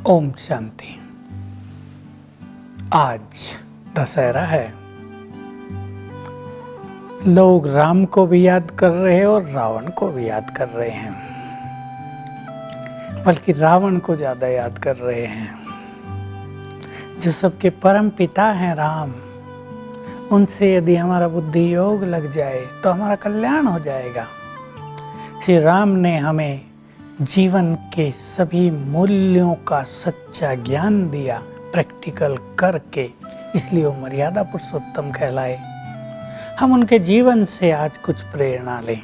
ओम शांति। आज दशहरा है। लोग राम को भी याद कर रहे हैं और रावण को भी याद कर रहे हैं, बल्कि रावण को ज्यादा याद कर रहे हैं। जो सबके परम पिता हैं राम, उनसे यदि हमारा बुद्धि योग लग जाए तो हमारा कल्याण हो जाएगा। श्री राम ने हमें जीवन के सभी मूल्यों का सच्चा ज्ञान दिया प्रैक्टिकल करके, इसलिए वो मर्यादा पुरुषोत्तम कहलाए। हम उनके जीवन से आज कुछ प्रेरणा लें,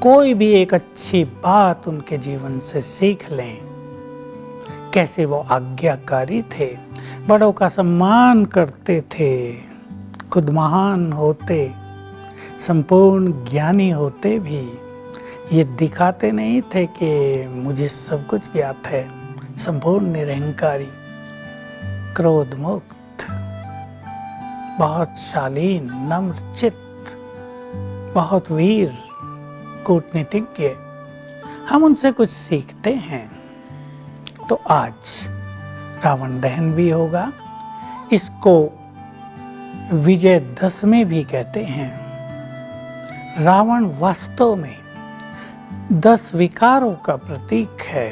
कोई भी एक अच्छी बात उनके जीवन से सीख लें। कैसे वो आज्ञाकारी थे, बड़ों का सम्मान करते थे, खुद महान होते, संपूर्ण ज्ञानी होते भी ये दिखाते नहीं थे कि मुझे सब कुछ ज्ञात है। संपूर्ण निरहंकारी, क्रोध मुक्त, बहुत शालीन, नम्र चित्त, बहुत वीर, कूटनीतिज्ञ। हम उनसे कुछ सीखते हैं। तो आज रावण दहन भी होगा। इसको विजयदशमी भी कहते हैं। रावण वास्तव में 10 विकारों का प्रतीक है।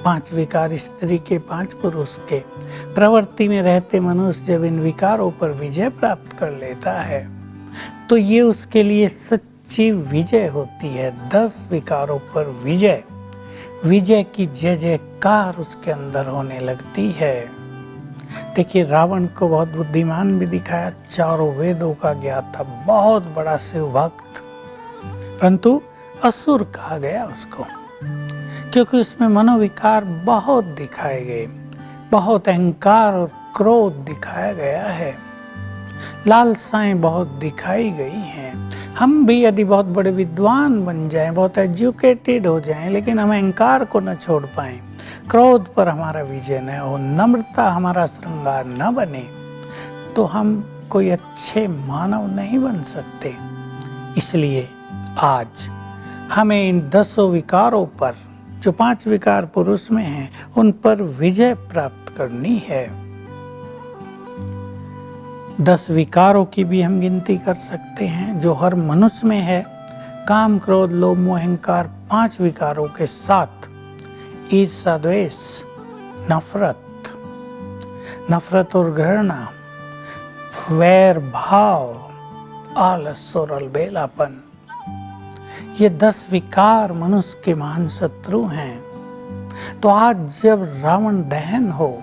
5 विकार स्त्री के, 5 पुरुष के। प्रवृत्ति में रहते मनुष्य जब इन विकारों पर विजय प्राप्त कर लेता है तो ये उसके लिए सच्ची विजय होती है। 10 विकारों पर विजय, विजय की जय जयकार उसके अंदर होने लगती है। देखिए, रावण को बहुत बुद्धिमान भी दिखाया, चारों वेदों का ज्ञात था, बहुत बड़ा शिव भक्त, परंतु असुर कहा गया उसको, क्योंकि उसमें मनोविकार बहुत दिखाए गए, बहुत अहंकार और क्रोध दिखाया गया है, लालसाएं बहुत दिखाई गई हैं। हम भी यदि बहुत बड़े विद्वान बन जाएं, बहुत एजुकेटेड हो जाएं, लेकिन हम अहंकार को न छोड़ पाएं, क्रोध पर हमारा विजय न हो, नम्रता हमारा श्रृंगार न बने, तो हम कोई अच्छे मानव नहीं बन सकते। इसलिए आज हमें इन 10 विकारों पर, जो 5 विकार पुरुष में हैं, उन पर विजय प्राप्त करनी है। 10 विकारों की भी हम गिनती कर सकते हैं जो हर मनुष्य में है। काम, क्रोध, लोभ, मोह, अहंकार, 5 विकारों के साथ ईर्ष्या, द्वेष, नफरत और घृणा, वैर भाव, आलस और अलबेलापन, ये 10 विकार मनुष्य के महान शत्रु हैं। तो आज जब रावण दहन हो,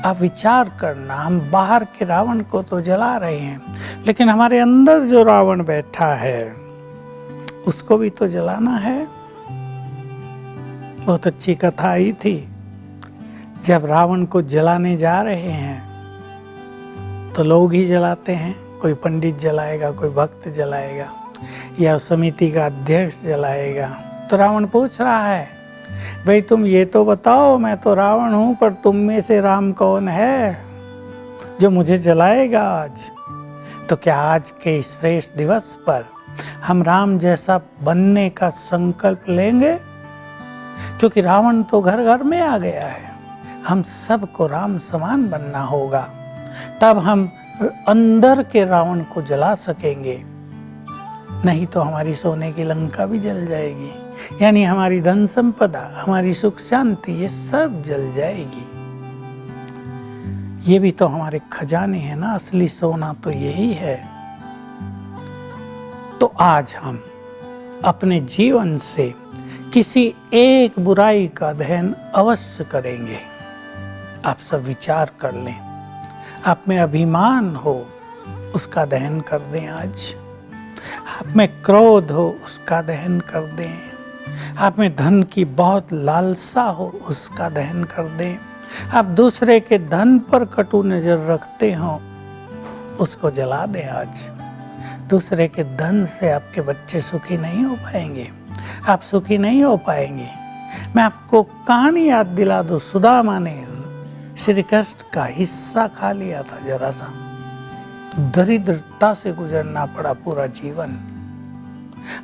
आप विचार करना, हम बाहर के रावण को तो जला रहे हैं, लेकिन हमारे अंदर जो रावण बैठा है उसको भी तो जलाना है। बहुत अच्छी कथा आई थी, जब रावण को जलाने जा रहे हैं तो लोग ही जलाते हैं, कोई पंडित जलाएगा, कोई भक्त जलाएगा, या समिति का अध्यक्ष जलाएगा। तो रावण पूछ रहा है, भाई तुम ये तो बताओ, मैं तो रावण हूं, पर तुम में से राम कौन है जो मुझे जलाएगा आज? तो क्या आज के श्रेष्ठ दिवस पर हम राम जैसा बनने का संकल्प लेंगे? क्योंकि रावण तो घर घर में आ गया है। हम सबको राम समान बनना होगा, तब हम अंदर के रावण को जला सकेंगे। नहीं तो हमारी सोने की लंका भी जल जाएगी, यानी हमारी धन संपदा, हमारी सुख शांति, ये सब जल जाएगी। ये भी तो हमारे खजाने हैं ना, असली सोना तो यही है। तो आज हम अपने जीवन से किसी एक बुराई का दहन अवश्य करेंगे। आप सब विचार कर लें, आप में अभिमान हो उसका दहन कर दें आज। आप में क्रोध हो उसका दहन कर दें। आप में धन की बहुत लालसा हो उसका दहन कर दें। आप दूसरे के धन पर कटु नजर रखते हो उसको जला दें आज। दूसरे के धन से आपके बच्चे सुखी नहीं हो पाएंगे, आप सुखी नहीं हो पाएंगे। मैं आपको कहानी याद दिला दूं, सुदामा ने श्री कृष्ण का हिस्सा खा लिया था जरा सा, दरिद्रता से गुजरना पड़ा पूरा जीवन।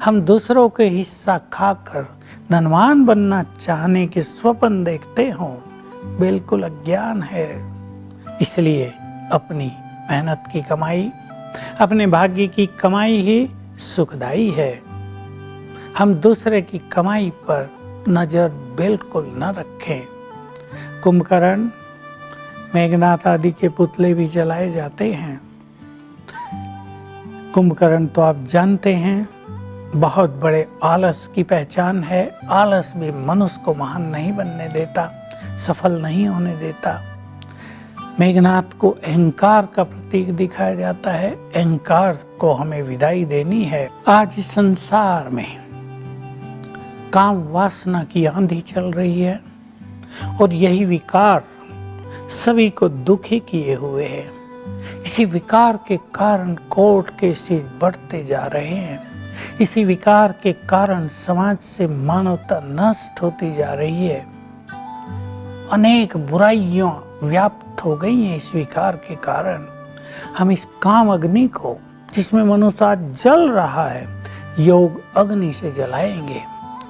हम दूसरों के हिस्सा खाकर धनवान बनना चाहने के स्वप्न देखते हों, बिल्कुल अज्ञान है। इसलिए अपनी मेहनत की कमाई, अपने भाग्य की कमाई ही सुखदायी है। हम दूसरे की कमाई पर नजर बिल्कुल न रखें। कुंभकर्ण, मेघनाथ आदि के पुतले भी जलाए जाते हैं। कुंभकर्ण तो आप जानते हैं बहुत बड़े आलस की पहचान है। आलस भी मनुष्य को महान नहीं बनने देता, सफल नहीं होने देता। मेघनाथ को अहंकार का प्रतीक दिखाया जाता है। अहंकार को हमें विदाई देनी है। आज इस संसार में काम वासना की आंधी चल रही है और यही विकार सभी को दुखी किए हुए है। इसी विकार के कारण कोर्ट केसेस बढ़ते जा रहे हैं। इसी विकार के कारण समाज से मानवता नष्ट होती जा रही है। अनेक बुराइयां व्याप्त हो गई हैं इस विकार के कारण। हम इस काम अग्नि को, जिसमें मनुष्य आज जल रहा है, योग अग्नि से जलाएंगे।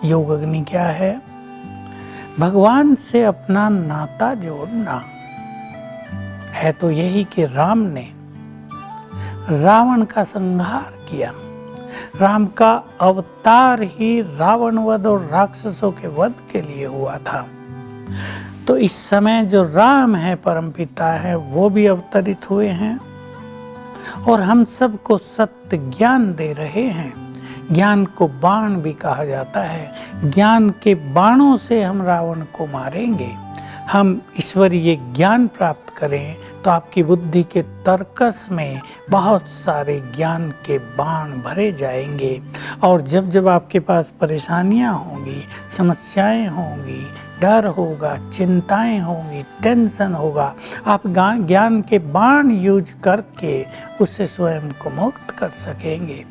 योग अग्नि क्या है? भगवान से अपना नाता जोड़ना है। तो यही कि राम ने रावण का संहार किया। राम का अवतार ही रावण वध और राक्षसों के वध के लिए हुआ था। तो इस समय जो राम है, परमपिता है, वो भी अवतरित हुए हैं और हम सबको सत्य ज्ञान दे रहे हैं। ज्ञान को बाण भी कहा जाता है। ज्ञान के बाणों से हम रावण को मारेंगे। हम ईश्वरीय ज्ञान प्राप्त करें तो आपकी बुद्धि के तर्कस में बहुत सारे ज्ञान के बाण भरे जाएंगे। और जब जब आपके पास परेशानियां होंगी, समस्याएं होंगी, डर होगा, चिंताएं होंगी, टेंशन होगा, आप ज्ञान के बाण यूज करके उससे स्वयं को मुक्त कर सकेंगे।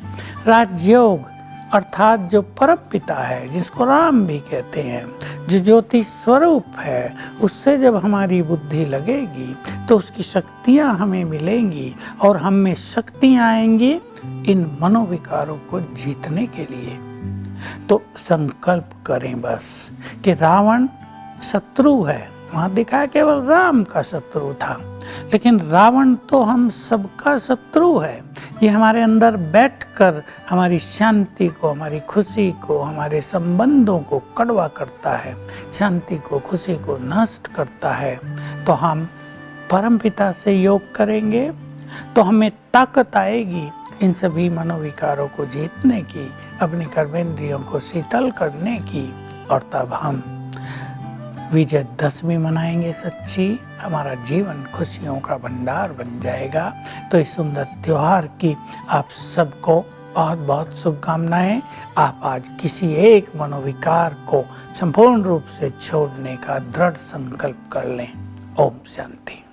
राजयोग अर्थात जो परम पिता है, जिसको राम भी कहते हैं, जो ज्योति स्वरूप है, उससे जब हमारी बुद्धि लगेगी तो उसकी शक्तियां हमें मिलेंगी और हम में शक्तियां आएंगी इन मनोविकारों को जीतने के लिए। तो संकल्प करें बस कि रावण शत्रु है। वहां दिखाया केवल राम का शत्रु था, लेकिन रावण तो हम सबका शत्रु है। ये हमारे अंदर बैठकर हमारी शांति को, हमारी खुशी को, हमारे संबंधों को कड़वा करता है, शांति को, खुशी को नष्ट करता है। तो हम परमपिता से योग करेंगे तो हमें ताकत आएगी इन सभी मनोविकारों को जीतने की, अपनी कर्मेंद्रियों को शीतल करने की। और तब हम विजयदशमी मनाएंगे सच्ची। हमारा जीवन खुशियों का भंडार बन जाएगा। तो इस सुंदर त्योहार की आप सबको बहुत बहुत शुभकामनाएं। आप आज किसी एक मनोविकार को संपूर्ण रूप से छोड़ने का दृढ़ संकल्प कर लें। ओम शांति।